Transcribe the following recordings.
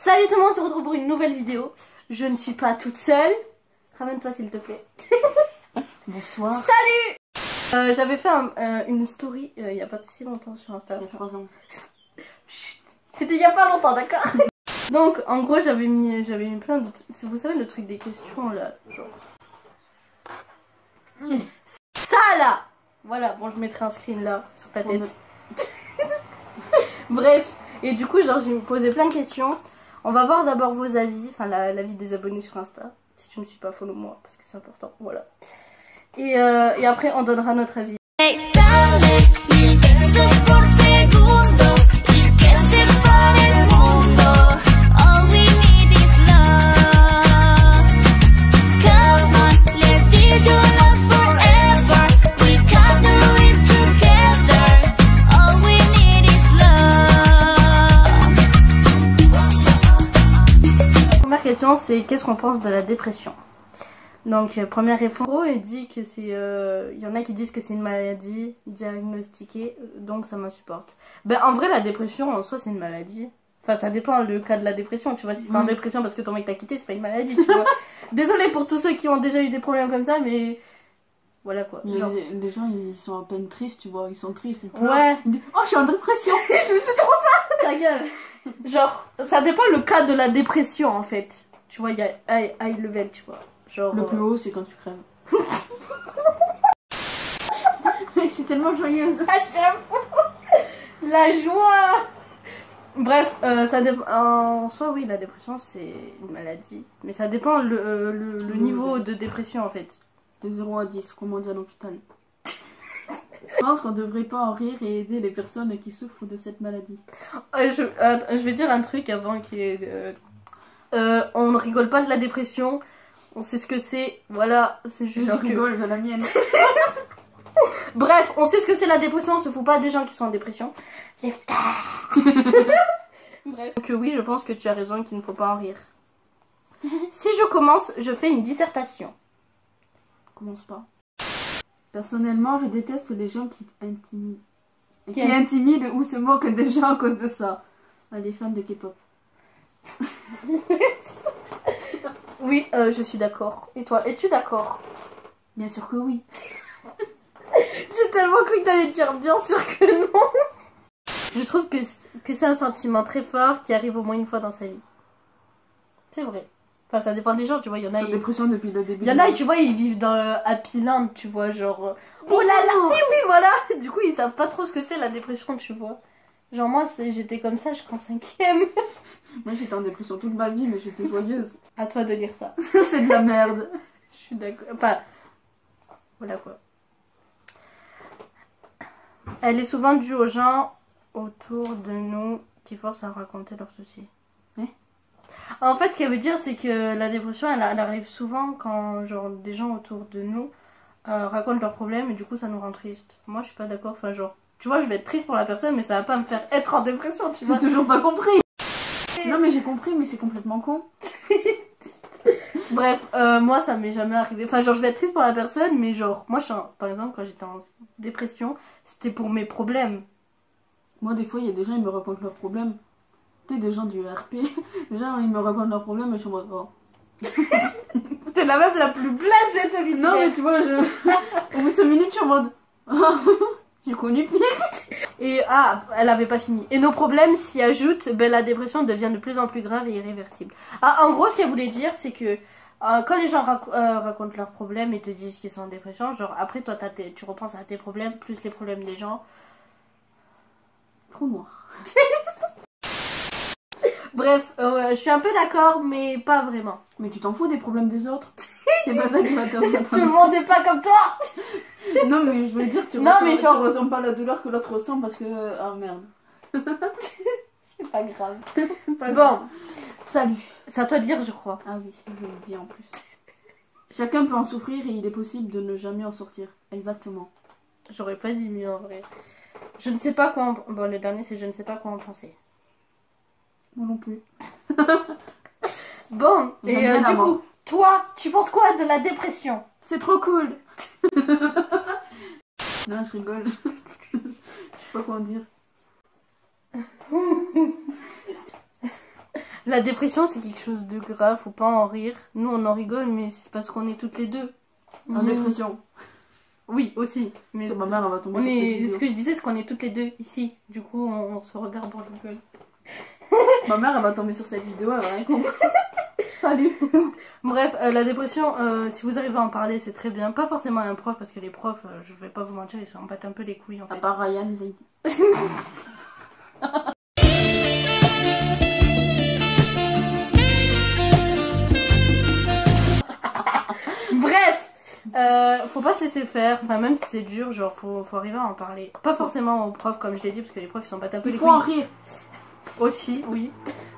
Salut tout le monde, on se retrouve pour une nouvelle vidéo. Je ne suis pas toute seule. Ramène-toi s'il te plaît. Bonsoir. Salut. J'avais fait une story il y a pas si longtemps sur Instagram. Il y a 3 ans. C'était il y a pas longtemps, d'accord. Donc en gros j'avais mis plein de... Vous savez le truc des questions là, genre... Ça là. Voilà, bon je mettrai un screen là, sur ta tête. Bref, et du coup genre j'ai posé plein de questions. On va voir d'abord vos avis, enfin l'avis des abonnés sur Insta. Si tu ne me suis pas, follow moi, parce que c'est important, voilà. Et après on donnera notre avis. Question, c'est qu'est-ce qu'on pense de la dépression. Donc première réponse, il dit que c'est il y en a qui disent que c'est une maladie diagnostiquée, donc ça m'insupporte. Ben en vrai la dépression en soi c'est une maladie, enfin ça dépend le cas de la dépression, tu vois. Si t'es en dépression parce que ton mec t'a quitté, c'est pas une maladie, tu vois. Désolée pour tous ceux qui ont déjà eu des problèmes comme ça, mais voilà quoi. Genre... les gens ils sont à peine tristes, tu vois, ils sont tristes, ils pleurent. Ouais. Ils disent, oh je suis en dépression. C'est trop ça. Ta gueule. Genre, ça dépend le cas de la dépression en fait. Tu vois, il y a high level, tu vois. Genre, le plus haut, c'est quand tu crèves. Je suis tellement joyeuse. La joie. Bref, ça dépend. En soi, oui, la dépression c'est une maladie. Mais ça dépend le niveau de dépression en fait. De 0 à 10, comment dire à l'hôpital. Je pense qu'on devrait pas en rire et aider les personnes qui souffrent de cette maladie. Je vais dire un truc avant qui est... on ne rigole pas de la dépression, on sait ce que c'est, voilà, c'est juste je rigole de la mienne. Bref, on sait ce que c'est la dépression, on se fout pas des gens qui sont en dépression. Bref. Donc oui, je pense que tu as raison qu'il ne faut pas en rire. Si je commence, je fais une dissertation. Commence pas. Personnellement, je déteste les gens qui intimident. Qui intimident ou se moquent des gens à cause de ça. Les fans de K-pop. Oui, je suis d'accord. Et toi, es-tu d'accord? Bien sûr que oui. J'ai tellement cru que t'allais dire bien sûr que non. Je trouve que c'est un sentiment très fort qui arrive au moins une fois dans sa vie. C'est vrai. Enfin, ça dépend des gens, tu vois. Il y en a. Dépression depuis le début. Il y en a, tu vois, ils vivent dans le Happy Land, tu vois, genre. Oh là là, oui, oui, voilà. Du coup, ils savent pas trop ce que c'est la dépression, tu vois. Genre, moi, j'étais comme ça jusqu'en 5ème. Moi, j'étais en dépression toute ma vie, mais j'étais joyeuse. À toi de lire ça. C'est de la merde. Je suis d'accord. Enfin, voilà quoi. Elle est souvent due aux gens autour de nous qui forcent à raconter leurs soucis. En fait, ce qu'elle veut dire, c'est que la dépression, elle arrive souvent quand genre des gens autour de nous racontent leurs problèmes et du coup, ça nous rend triste. Moi, je suis pas d'accord. Enfin, genre, tu vois, je vais être triste pour la personne, mais ça va pas me faire être en dépression, tu vois. J'ai toujours pas compris. Non, mais j'ai compris, mais c'est complètement con. Bref, moi, ça m'est jamais arrivé. Enfin, genre, je vais être triste pour la personne, mais genre, moi, par exemple, quand j'étais en dépression, c'était pour mes problèmes. Moi, des fois, il y a des gens, ils me racontent leurs problèmes. Tu sais, des gens du RP, des gens, ils me racontent leurs problèmes et je suis en mode, oh. T'es la meuf la plus blasée de l'univers. Non, mais tu vois, au bout de 5 minutes, je suis en mode, j'ai connu pire. Et elle avait pas fini. Et nos problèmes s'y ajoutent, ben la dépression devient de plus en plus grave et irréversible. En gros, ce qu'elle voulait dire, c'est que quand les gens racontent leurs problèmes et te disent qu'ils sont en dépression, genre après toi tu repenses à tes problèmes plus les problèmes des gens. Trop noir. Bref, je suis un peu d'accord, mais pas vraiment. Mais tu t'en fous des problèmes des autres. C'est pas ça qui va te rendre. Tout le monde n'est pas comme toi. Non, mais je veux dire, tu ressens pas la douleur que l'autre ressent parce que... Oh merde. C'est pas grave. Pas bon, grave. Salut. C'est à toi de dire, je crois. Ah oui, je l'ai oublié en plus. Chacun peut en souffrir et il est possible de ne jamais en sortir. Exactement. J'aurais pas dit mieux en vrai. Je ne sais pas quoi en... Bon, le dernier, c'est je ne sais pas quoi en penser. Moi non plus. Bon, et du coup, toi, tu penses quoi de la dépression? C'est trop cool. Non, je rigole. Je sais pas quoi en dire. La dépression, c'est quelque chose de grave, faut pas en rire. Nous, on en rigole, mais c'est parce qu'on est toutes les deux. En dépression. Oui, aussi. Mais Ma mère, elle va tomber on sur cette est... vidéo. Ce que je disais, c'est qu'on est toutes les deux ici. Du coup, on se regarde, on rigole. Ma mère, elle va tomber sur cette vidéo, elle va rien comprendre. Salut. Bref, la dépression, si vous arrivez à en parler, c'est très bien. Pas forcément à un prof, parce que les profs, je vais pas vous mentir, ils s'en battent un peu les couilles en fait. À part Ryan, Zaidi. Bref, faut pas se laisser faire, enfin même si c'est dur, genre faut arriver à en parler. Pas forcément aux profs comme je l'ai dit, parce que les profs ils s'en battent un peu les couilles. Il faut en rire. Aussi, oui.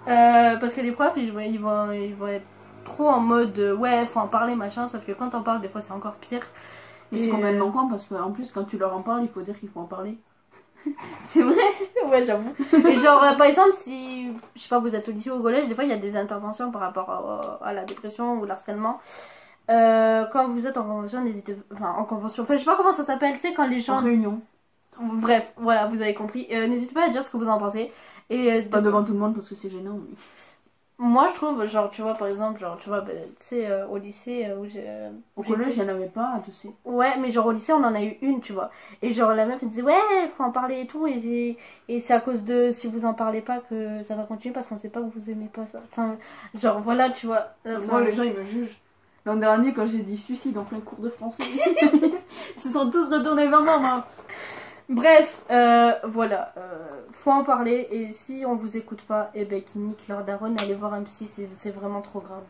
Parce que les profs ils vont être trop en mode ouais faut en parler machin, sauf que quand t'en parles des fois c'est encore pire. Mais c'est complètement con parce qu'en plus quand tu leur en parles il faut dire qu'il faut en parler. C'est vrai. Ouais, j'avoue. Et genre par exemple si je sais pas vous êtes au lycée ou au collège, des fois il y a des interventions par rapport à la dépression ou l'harcèlement. Quand vous êtes en convention, n'hésitez enfin en convention, enfin je sais pas comment ça s'appelle, tu sais quand les gens En réunion. Bref, voilà, vous avez compris. N'hésitez pas à dire ce que vous en pensez. Et pas devant tout le monde parce que c'est gênant. Mais... Moi je trouve, genre tu vois par exemple, genre tu vois, tu sais au lycée où j'ai... Au collège il n'y en avait pas, tu sais. Ouais, mais genre au lycée on en a eu une, tu vois. Et genre la meuf elle disait ouais, faut en parler et tout. Et c'est à cause de si vous en parlez pas que ça va continuer parce qu'on sait pas que vous aimez pas ça. Enfin, genre voilà, tu vois. Moi les gens ils me jugent. L'an dernier quand j'ai dit suicide en plein cours de français, ils se sont tous retournés vers moi. Bref, voilà, faut en parler et si on vous écoute pas, eh ben qui nique leur daronne, allez voir un psy, c'est vraiment trop grave.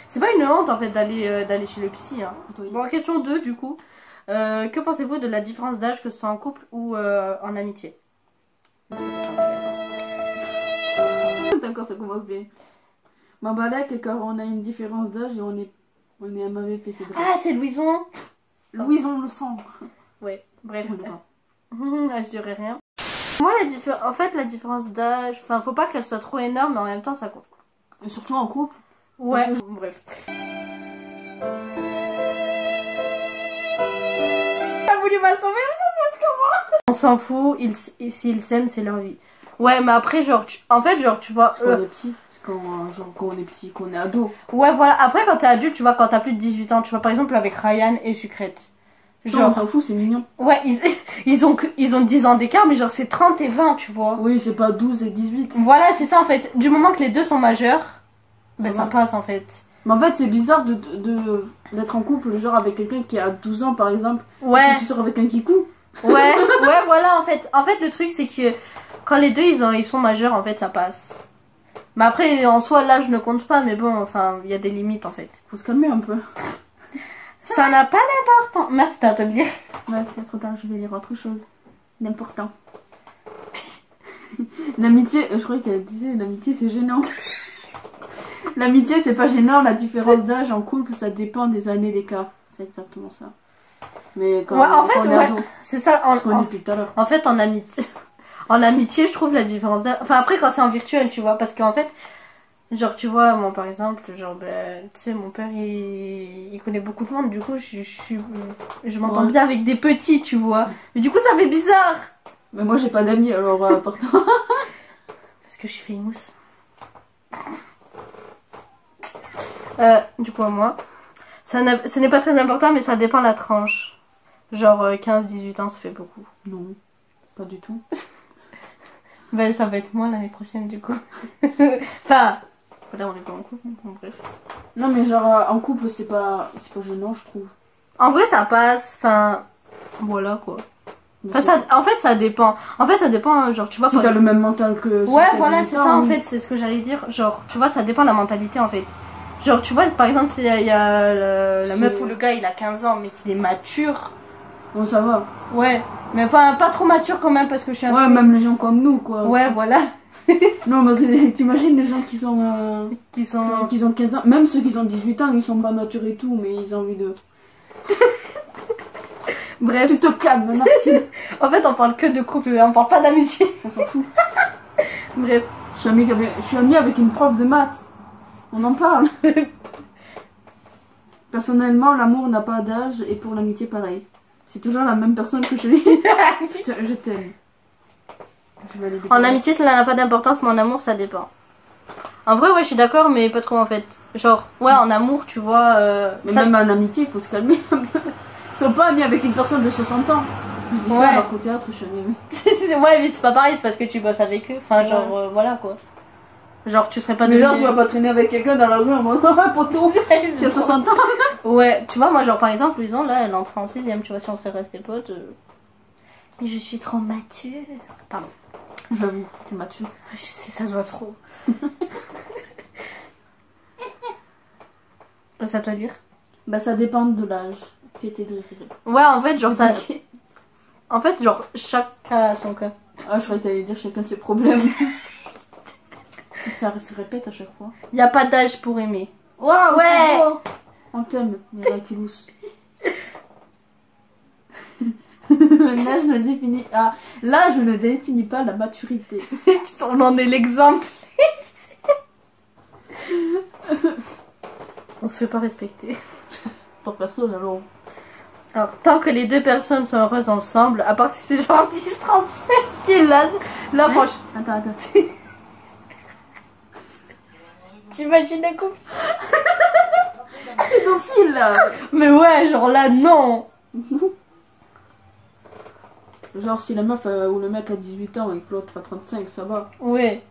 C'est pas une honte en fait d'aller chez le psy. Hein. Oui. Bon, question 2 du coup, que pensez-vous de la différence d'âge que ce soit en couple ou en amitié? D'accord, ça commence bien. Ma balèque quand on a une différence d'âge et on est un mauvais pété de Ah c'est Louison. Louison le sang. Ouais, bref. Je dirais rien. Moi en fait la différence d'âge, enfin faut pas qu'elle soit trop énorme mais en même temps ça compte. Et surtout en couple. Ouais, bref. T'as voulu m'assommer mais ça se passe comment? On s'en fout, s'ils s'aiment c'est leur vie. Ouais mais après genre en fait genre tu vois... Parce qu'on est petit, quand on est petit, qu'on est ado. Ouais voilà, après quand t'es adulte tu vois quand t'as plus de 18 ans, tu vois par exemple avec Ryan et Sucrète. Genre, on s'en fout, c'est mignon. Ouais, ils ont 10 ans d'écart, mais genre c'est 30 et 20, tu vois. Oui, c'est pas 12 et 18. Voilà, c'est ça en fait. Du moment que les deux sont majeurs, ben ça passe en fait. Mais en fait, c'est bizarre d'être en couple, genre avec quelqu'un qui a 12 ans par exemple. Ouais. Parce que tu sors avec un kikou. Ouais, voilà en fait. En fait, le truc c'est que quand les deux ils sont majeurs, en fait, ça passe. Mais après, en soi, l'âge ne compte pas, mais bon, enfin, il y a des limites en fait. Faut se calmer un peu. Ça n'a pas d'importance. Merci, t'as à te le dire. Ouais, c'est trop tard, je vais lire autre chose. D'important. L'amitié, je croyais qu'elle disait l'amitié c'est gênant. L'amitié c'est pas gênant, la différence d'âge en couple ça dépend des années d'écart. C'est exactement ça. Mais quand, ouais, en fait, on est ado, c'est ça. depuis tout à l'heure. En fait, en amitié, je trouve la différence d'âge. Enfin, après, quand c'est en virtuel, tu vois, parce qu'en fait. Genre tu vois moi par exemple genre ben tu sais mon père il connaît beaucoup de monde du coup je m'entends bien avec des petits tu vois mais du coup ça fait bizarre mais moi j'ai pas d'amis alors pourtant parce que je suis famous du coup à moi ce n'est pas très important mais ça dépend de la tranche genre 15-18 ans ça fait beaucoup. Non pas du tout. Ben ça va être moi l'année prochaine du coup. Enfin là on est pas en couple, bon, bref. Non mais genre en couple c'est pas gênant je trouve. En vrai ça passe, enfin voilà quoi. Enfin, en fait ça dépend. En fait ça dépend genre tu vois. Si t'as le même mental que. Ouais voilà c'est ça en fait, c'est ce que j'allais dire. Genre tu vois ça dépend de la mentalité en fait. Genre tu vois par exemple s'il y a la meuf ou le gars il a 15 ans mais qu'il est mature. Bon ça va. Ouais mais enfin pas trop mature quand même parce que je suis un ouais peu... même les gens comme nous quoi. Ouais voilà. Non mais t'imagines les gens qui ont 15 ans, même ceux qui ont 18 ans ils sont pas matures et tout mais ils ont envie de... Bref. Tu te calmes Martine. En fait on parle que de couple, on parle pas d'amitié. On s'en fout. Bref. Je suis amie avec une prof de maths. On en parle. Personnellement l'amour n'a pas d'âge et pour l'amitié pareil. C'est toujours la même personne que je lis. Je t'aime. En amitié, cela n'a pas d'importance, mais en amour, ça dépend. En vrai, ouais, je suis d'accord, mais pas trop en fait. Genre, ouais, en amour, tu vois. Mais même en amitié, il faut se calmer un peu. Ils sont pas amis avec une personne de 60 ans. Je dis ça alors qu'au théâtre, je suis aimée. Ouais, mais c'est pas pareil, c'est parce que tu bosses avec eux. Enfin, genre, voilà quoi. Genre, tu serais pas Mais genre, tu vas pas traîner avec quelqu'un dans la rue en mode poteau qui a 60 ans. Ouais, tu vois, moi, genre, par exemple, Louison, là, elle entre en 6ème, tu vois, si on serait restés potes. Mais je suis trop mature. Pardon. J'avoue, t'es mature. Je sais, ça se voit trop. C'est à toi de dire. Bah, ça dépend de l'âge. Fêter de rire. Ouais, en fait, genre, ça. En fait, genre, chacun a son cas. Ah, je croyais que t'allais dire chacun ses problèmes. Ça se répète à chaque fois. Y a pas d'âge pour aimer. Waouh, ouais. On t'aime, Miraculous. Là, je ne définis pas la maturité. On en est l'exemple. On se fait pas respecter. Pour personne, alors. Alors, tant que les deux personnes sont heureuses ensemble, à part si c'est genre 10-35 qui est là, franchement. Attends. T'imagines la couple pédophile là. Mais ouais, genre là, non. Genre, si la meuf ou le mec a 18 ans et que l'autre a 35, ça va. Ouais.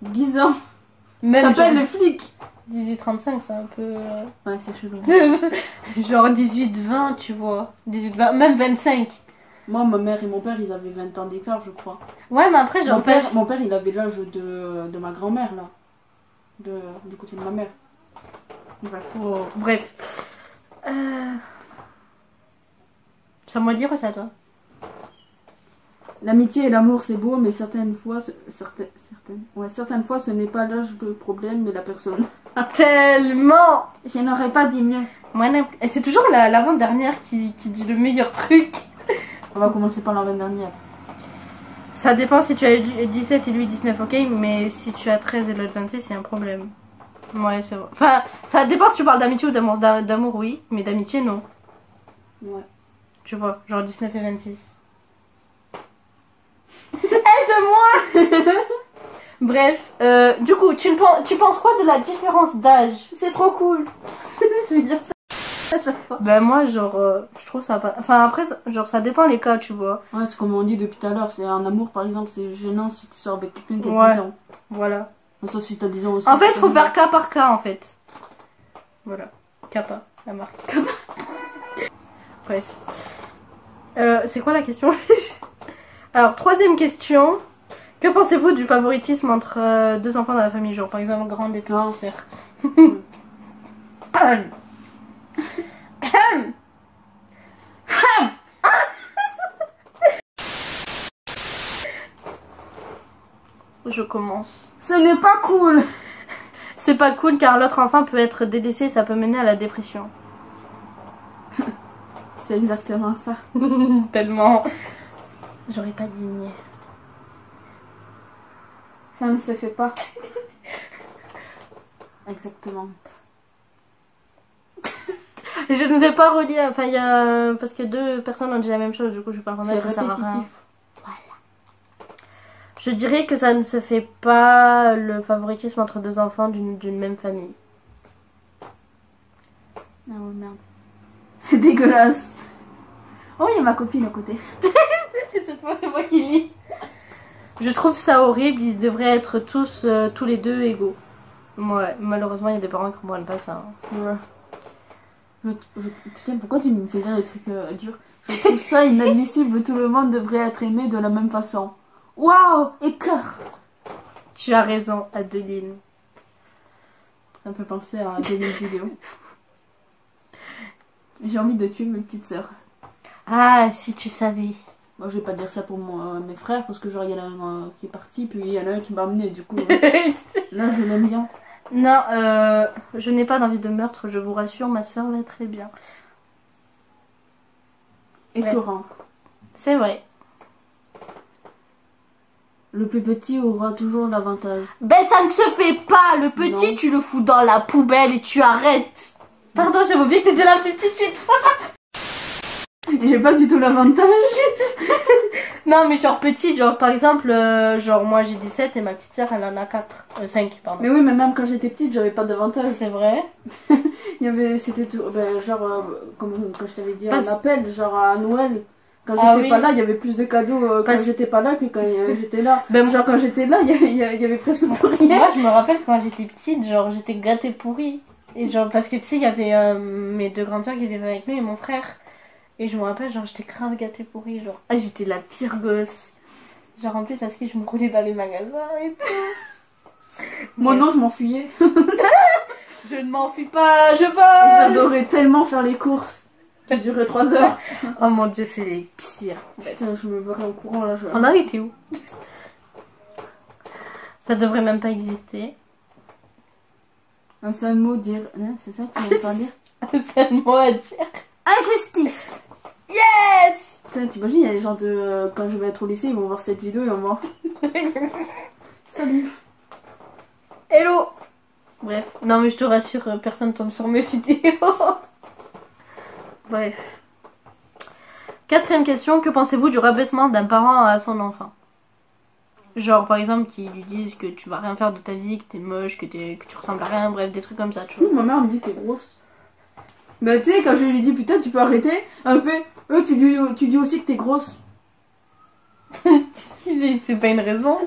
10 ans. Même t'appelles genre... le flic. 18-35, c'est un peu... Ouais, c'est chelou. Genre 18-20, tu vois. 18-20, même 25. Moi, ma mère et mon père, ils avaient 20 ans d'écart, je crois. Ouais, mais après, genre... Mon père, il avait l'âge de ma grand-mère, là. Du côté de ma mère. Bref. Oh, bref. C'est à moi de dire ou c'est à toi? L'amitié et l'amour, c'est beau, mais certaines fois, ce n'est pas l'âge le problème, mais la personne. Tellement. Je n'aurais pas dit mieux. Et c'est toujours l'avant-dernière qui dit le meilleur truc. On va commencer par l'avant-dernière. Ça dépend si tu as 17 et lui 19, ok, mais si tu as 13 et l'autre 26, il y a un problème. Ouais, c'est vrai. Enfin, ça dépend si tu parles d'amitié ou d'amour. D'amour, oui, mais d'amitié, non. Ouais. Tu vois, genre 19 et 26. Aide-moi. Bref, du coup, tu penses quoi de la différence d'âge? C'est trop cool. Je veux dire ça. Ben moi, genre, je trouve ça pas... Enfin, après, genre, ça dépend les cas, tu vois. Ouais, c'est comme on dit depuis tout à l'heure. C'est un amour, par exemple, c'est gênant si tu sors avec quelqu'un qui a 10 ans. Voilà. Sauf si t'as 10 ans aussi. En fait, il faut faire cas par cas, en fait. Voilà. Kappa, la marque. Kappa. Bref. C'est quoi la question? Alors, troisième question. Que pensez-vous du favoritisme entre deux enfants dans la famille? Genre, par exemple, grande et petite sœur. Je commence. Ce n'est pas cool. C'est pas cool car l'autre enfant peut être délaissé et ça peut mener à la dépression. C'est exactement ça. Tellement. J'aurais pas dit mieux. Ça ne se fait pas. Exactement. Je ne vais pas relire, enfin il y a... Parce que deux personnes ont dit la même chose, du coup je vais pas remettre. C'est répétitif. Voilà. Je dirais que ça ne se fait pas le favoritisme entre deux enfants d'une même famille. Ah ouais, merde. C'est dégueulasse. Oh, il y a ma copine à côté. Cette fois c'est moi qui lis. Je trouve ça horrible, ils devraient être tous les deux égaux. Ouais, malheureusement il y a des parents qui comprennent pas ça. Ouais. Putain, pourquoi tu me fais dire des trucs durs? Je trouve ça inadmissible, tout le monde devrait être aimé de la même façon. Waouh, et cœur. Tu as raison, Adeline. Ça me fait penser à des vidéos. J'ai envie de tuer mes petites sœurs. Ah, si tu savais. Moi, je vais pas dire ça pour mes frères, parce que genre, il y en a un qui est parti, puis il y en a un qui m'a amené, du coup. Là, je l'aime bien. Non, je n'ai pas d'envie de meurtre, je vous rassure, ma soeur va très bien. Écœurant. Ouais. C'est vrai. Le plus petit aura toujours l'avantage. Ben ça ne se fait pas, le petit Non. tu le fous dans la poubelle et tu arrêtes. Pardon, j'avais oublié que t'étais la petite chez toi. J'ai pas du tout l'avantage. Non, mais genre petite, genre par exemple, genre moi j'ai 17 et ma petite sœur elle en a 4, 5, pardon. Mais oui, mais même quand j'étais petite, j'avais pas d'avantage. C'est vrai. C'était tout, genre, comme quand je t'avais dit, Parce- un appel, genre à Noël. Quand Ah j'étais oui. pas là, il y avait plus de cadeaux quand Parce- j'étais pas là que quand j'étais là. Ben, Genre quand j'étais là, il y avait presque plus rien. Moi je me rappelle quand j'étais petite, genre j'étais gâtée pourrie. Et genre parce que tu sais, il y avait mes 2 grandes sœurs qui vivaient avec nous et mon frère. Et je me rappelle, genre j'étais grave gâtée pourrie, genre. Ah, j'étais la pire gosse. Genre en plus, à ce que je me roulais dans les magasins et tout. Moi Mais non, je m'enfuyais. je ne m'enfuis pas, je vole. J'adorais tellement faire les courses. Ça durait 3 heures. Oh mon dieu, c'est les pires. Putain, je me barrais en courant là. On a été où? Ça devrait même pas exister. Un seul mot, dire. Hein, c'est ça que tu veux pas dire? C'est le mot à dire. Injustice! Yes. Putain, t'imagines, il y a des gens de. Quand je vais être au lycée, ils vont voir cette vidéo et on va. Salut! Hello. Bref, non mais je te rassure, personne tombe sur mes vidéos. Bref. 4e question, que pensez-vous du rabaissement d'un parent à son enfant? Genre par exemple qui lui disent que tu vas rien faire de ta vie, que t'es moche, que tu ressembles à rien, bref des trucs comme ça, tu vois. Ma mère me dit t'es grosse. Bah tu sais, quand je lui dis putain tu peux arrêter, elle me fait tu dis aussi que t'es grosse. C'est pas une raison.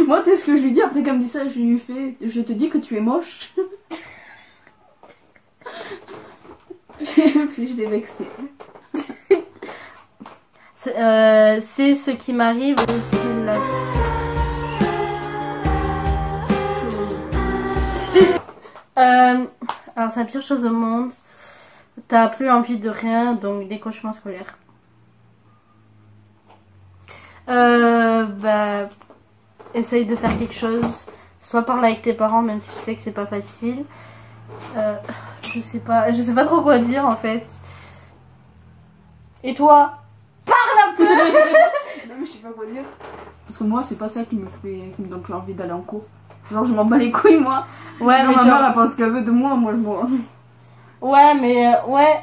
Moi tu sais ce que je lui dis après qu'elle me dit ça, je lui fais je te dis que tu es moche. Puis je l'ai vexée. C'est ce qui m'arrive, c'est la alors c'est la pire chose au monde. T'as plus envie de rien, donc décrochement scolaire. Bah, essaye de faire quelque chose. Soit parle avec tes parents, même si tu sais que c'est pas facile. Je sais pas trop quoi dire en fait. Et toi? Parle un peu. Non mais je sais pas quoi dire. Parce que moi c'est pas ça qui me donne plus envie d'aller en cours. Genre je m'en bats les couilles moi. Ouais, genre, mais ma genre... mère elle pense qu'elle veut de moi, moi je m'en... Ouais,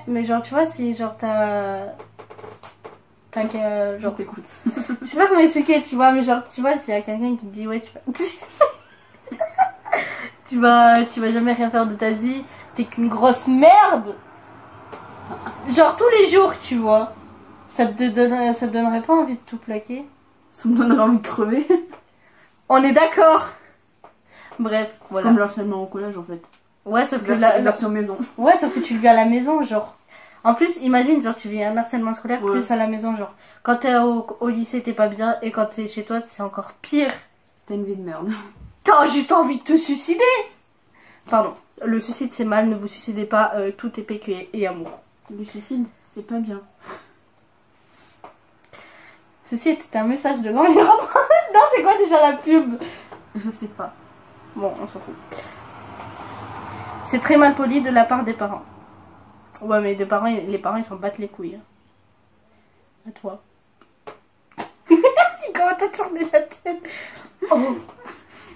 mais genre tu vois si genre t'as que Je genre t'écoute. je sais pas comment expliquer, tu vois, mais genre tu vois s'il y a quelqu'un qui te dit ouais tu vas jamais rien faire de ta vie, t'es qu'une grosse merde. Genre tous les jours, tu vois. Ça te donnerait pas envie de tout plaquer? Ça me donnerait envie de crever. On est d'accord. Bref, C'est voilà. comme le harcèlement au collège en fait. Ouais, sauf que Version maison. ouais, sauf que tu le vis à la maison, genre. En plus, imagine, genre, tu vis un harcèlement scolaire Ouais. plus à la maison, genre. Quand t'es au lycée, t'es pas bien, et quand t'es chez toi, c'est encore pire. T'as une vie de merde. T'as juste envie de te suicider. Pardon. Le suicide, c'est mal, ne vous suicidez pas, tout est PQ et amour. Le suicide, c'est pas bien. Ceci était un message de l'environnement. Non, c'est quoi déjà la pub? Je sais pas. Bon, on s'en fout. C'est très mal poli de la part des parents. Ouais, mais les parents, ils s'en battent les couilles. Hein. À toi. Comment t'as tourné la tête? Oh.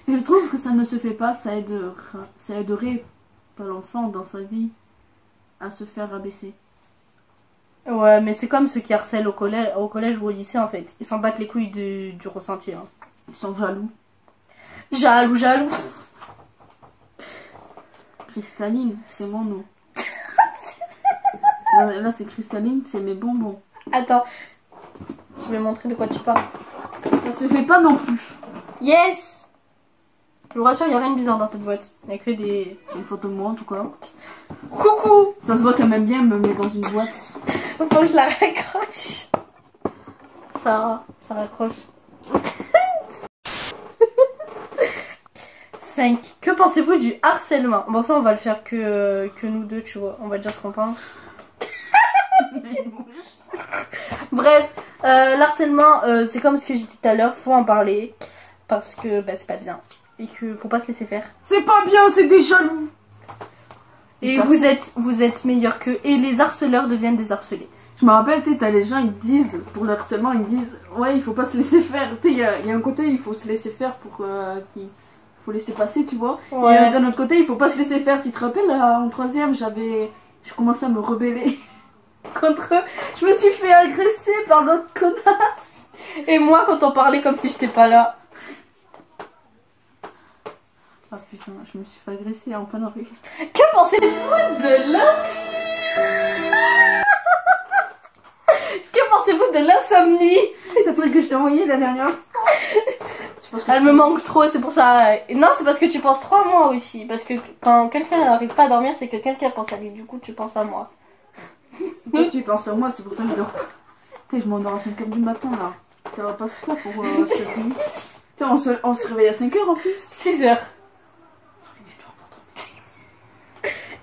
Je trouve que ça ne se fait pas, ça aiderait pas l'enfant dans sa vie à se faire rabaisser. Ouais, mais c'est comme ceux qui harcèlent au collège ou au lycée en fait. Ils s'en battent les couilles du ressenti. Hein. Ils sont jaloux. Jaloux. Cristalline, c'est mon nom. Là c'est Cristalline, c'est mes bonbons. Attends, je vais montrer de quoi tu parles. Ça se fait pas non plus. Yes. Je vous rassure, il n'y a rien de bizarre dans cette boîte. Il n'y a que des... Une photo de moi en tout cas. Coucou. Ça se voit qu'elle m'aime bien, elle me met dans une boîte. Faut que je la raccroche. Ça raccroche. 5. Que pensez-vous du harcèlement? Bon, ça, on va le faire que nous deux, tu vois. On va dire ce qu'on pense. Bref, l'harcèlement, c'est comme ce que j'ai dit tout à l'heure. Faut en parler. Parce que bah, c'est pas bien. Et que faut pas se laisser faire. C'est pas bien, c'est des jaloux. Et vous êtes meilleurs qu'eux. Et les harceleurs deviennent des harcelés. Je me rappelle, tu sais, t'as les gens, ils disent, pour le harcèlement, ils disent, ouais, il faut pas se laisser faire. Tu sais, il y a un côté, il faut se laisser faire pour faut laisser passer, tu vois. Ouais. Et d'un autre côté, il faut pas se laisser faire. Tu te rappelles, en 3ème, je commençais à me rebeller. contre eux. Je me suis fait agresser par l'autre connasse. Et moi, quand on parlait comme si j'étais pas là. Ah putain, je me suis fait agresser en pleine rue. Que pensez-vous de Que pensez-vous de l'insomnie? Le truc que je t'ai envoyé la dernière fois. Elle me manque trop, c'est pour ça. Non, c'est parce que tu penses trop à moi aussi. Parce que quand quelqu'un n'arrive pas à dormir, c'est que quelqu'un pense à lui. Du coup, tu penses à moi. Toi, tu penses à moi, c'est pour ça que je dors pas. Putain, je m'endors à 5h du matin là. Ça va pas se faire pour cette nuit. Putain, on se réveille à 5h en plus. 6h.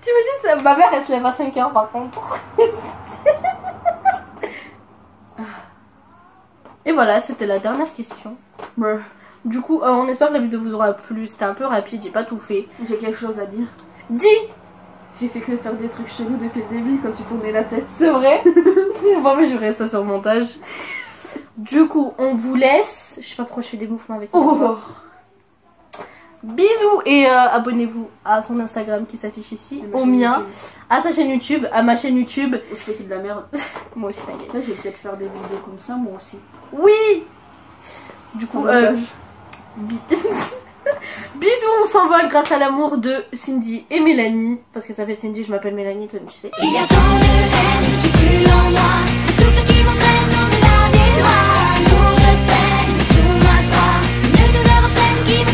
T'imagines, ça, ma mère elle se lève à 5h par contre. Et voilà, c'était la dernière question. Ouais. Du coup, on espère que la vidéo vous aura plu. C'était un peu rapide, j'ai pas tout fait. J'ai quelque chose à dire. Dis! J'ai fait que faire des trucs chelous depuis le début quand tu tournais la tête. C'est vrai? Bon, mais je verrai ça sur le montage. Du coup, on vous laisse. Je sais pas pourquoi je fais des mouvements avec. Au revoir. Bisous et abonnez-vous à son Instagram qui s'affiche ici, au mien, YouTube. à sa chaîne YouTube, à ma chaîne YouTube. Je fais que de la merde. Moi aussi, t'inquiète. Là, je vais peut-être faire des vidéos comme ça, moi aussi. Oui! Du coup, bisous, on s'envole grâce à l'amour de Cindy et Mélanie. Parce qu'elle s'appelle Cindy, je m'appelle Mélanie, toi tu sais. Il y a tant de haine qui pue en moi, le souffle qui m'entraîne au-delà des lois, lourd de peine sous ma croix, une douleur obscène qui me